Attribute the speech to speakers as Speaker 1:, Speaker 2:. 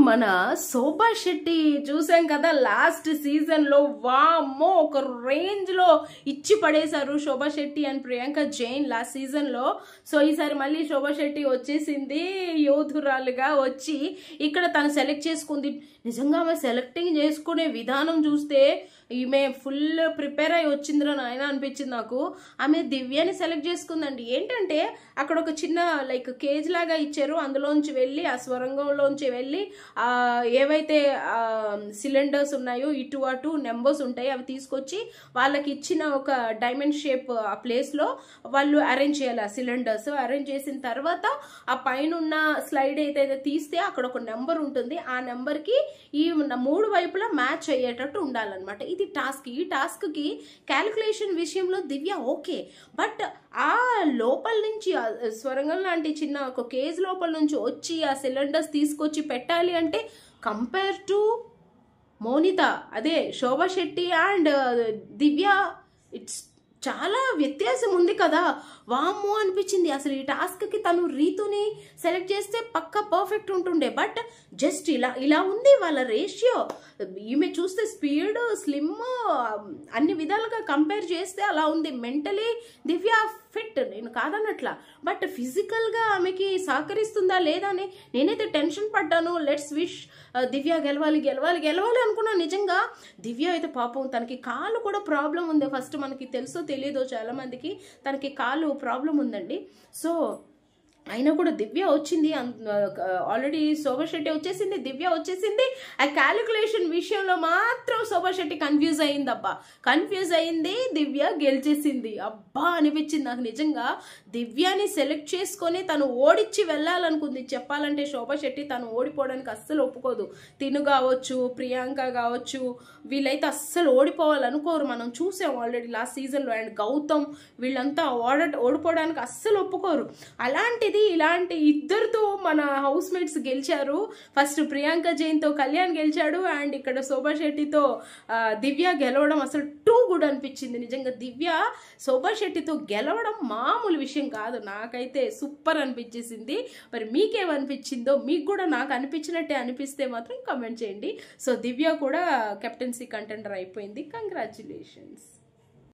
Speaker 1: మన శోభా శెట్టి చూసాం కదా లాస్ట్ సీజన్ లో వామ్మో ఒక రేంజ్ లో ఇచ్చి పడేశారు Shobha Shetty and Priyanka Jain last season లో. సో ఈసారి మళ్ళీ శోభా శెట్టి వచ్చేసింది యోధురాలుగా వచ్చి ఇక్కడ తను సెలెక్ట్ చేసుకుంది. నిజంగా ఆమె సెలెక్టింగ్ చేసుకునే విధానం చూస్తే ఈమె ఫుల్ ప్రిపేర్ అయ్యి వచ్చిందిరా నాయన అనిపించింది నాకు. ఆమె దివ్యని సెలెక్ట్ చేసుకుందండి. ఏంటంటే అక్కడ ఒక చిన్న లైక్ కేజ్ లాగా ఇచ్చారు, అందులోంచి వెళ్ళి ఆ స్వరంగంలోంచి వెళ్ళి ఏవైతే సిలిండర్స్ ఉన్నాయో ఇటు అటు నెంబర్స్ ఉంటాయి అవి తీసుకొచ్చి వాళ్ళకి ఇచ్చిన ఒక డైమండ్ షేప్ ఆ ప్లేస్లో వాళ్ళు అరేంజ్ చేయాలి. ఆ సిలిండర్స్ అరేంజ్ చేసిన తర్వాత ఆ పైన ఉన్న స్లైడ్ ఏదైతే తీస్తే అక్కడ ఒక నెంబర్ ఉంటుంది. ఆ నెంబర్కి ఈ 3 వైపులా మ్యాచ్ అయ్యేటట్టు ఉండాలన్నమాట. ఇది టాస్క్. ఈ టాస్క్ కి క్యాలిక్యులేషన్ విషయంలో దివ్య ఓకే, బట్ ఆ లోపల నుంచి స్వరంగం లాంటి చిన్న ఒక కేజ్ లోపల నుంచి వచ్చి ఆ సిలిండర్స్ తీసుకొచ్చి పెట్టాలి అంటే కంపేర్ టు మోనిత అదే శోభా శెట్టి అండ్ దివ్య ఇట్స్ చాలా వ్యత్యాసం ఉంది కదా. వామ్మో అనిపించింది. అసలు ఈ టాస్క్ కి తను రీతుని సెలెక్ట్ చేస్తే పక్కా పర్ఫెక్ట్ ఉంటుండే, బట్ జస్ట్ ఇలా ఉంది వాళ్ళ రేషియో. ఈమె చూస్తే స్పీడ్ స్లిమ్ అన్ని విధాలుగా కంపేర్ చేస్తే అలా ఉంది. మెంటలీ దివ్య ఫిట్, నేను కాదన్నట్లా, బట్ ఫిజికల్ గా ఆమెకి సహకరిస్తుందా లేదా అని నేనైతే టెన్షన్ పడ్డాను. లెట్స్ విష్ దివ్య గెలవాలి గెలవాలి గెలవాలి అనుకున్నా. నిజంగా దివ్య అయితే పాపం తనకి కాలు కూడా ప్రాబ్లం ఉంది. ఫస్ట్ మనకి తెలుసో తెలియదో చాలా మందికి తనకి కాలు ప్రాబ్లం ఉందండి. సో అయినా కూడా దివ్య వచ్చింది. ఆల్రెడీ శోభా శెట్టి వచ్చేసింది, దివ్య వచ్చేసింది. ఆ క్యాలిక్యులేషన్ విషయంలో మాత్రం శోభా శెట్టి కన్ఫ్యూజ్ అయింది. అబ్బా కన్ఫ్యూజ్ అయింది, దివ్య గెలిచేసింది. అబ్బా అనిపించింది నాకు నిజంగా. దివ్యాని సెలెక్ట్ చేసుకొని తను ఓడిచ్చి వెళ్ళాలనుకుంది. చెప్పాలంటే శోభా శెట్టి తను ఓడిపోవడానికి అస్సలు ఒప్పుకోదు. తిను కావచ్చు, ప్రియాంక కావచ్చు, వీళ్ళైతే అస్సలు ఓడిపోవాలనుకోరు. మనం చూసాం ఆల్రెడీ లాస్ట్ సీజన్లో. అండ్ గౌతమ్ వీళ్ళంతా ఓడిపోవడానికి అస్సలు ఒప్పుకోరు. అలాంటిది ఇలాంటి ఇద్దరితో మన హౌస్ మేట్స్ గెలిచారు. ఫస్ట్ ప్రియాంక జైన్ తో కళ్యాణ్ గెలిచాడు, అండ్ ఇక్కడ శోభా శెట్టితో దివ్య గెలవడం అసలు టూ గుడ్ అనిపించింది. నిజంగా దివ్య శోభా శెట్టితో గెలవడం మామూలు విషయం కాదు. నాకైతే సూపర్ అనిపించేసింది. మరి మీకేమనిపించిందో, మీకు కూడా నాకు అనిపించినట్టే అనిపిస్తే మాత్రం కామెంట్ చేయండి. సో దివ్య కూడా కెప్టెన్సీ కంటెండర్ అయిపోయింది. కంగ్రాచ్యులేషన్స్.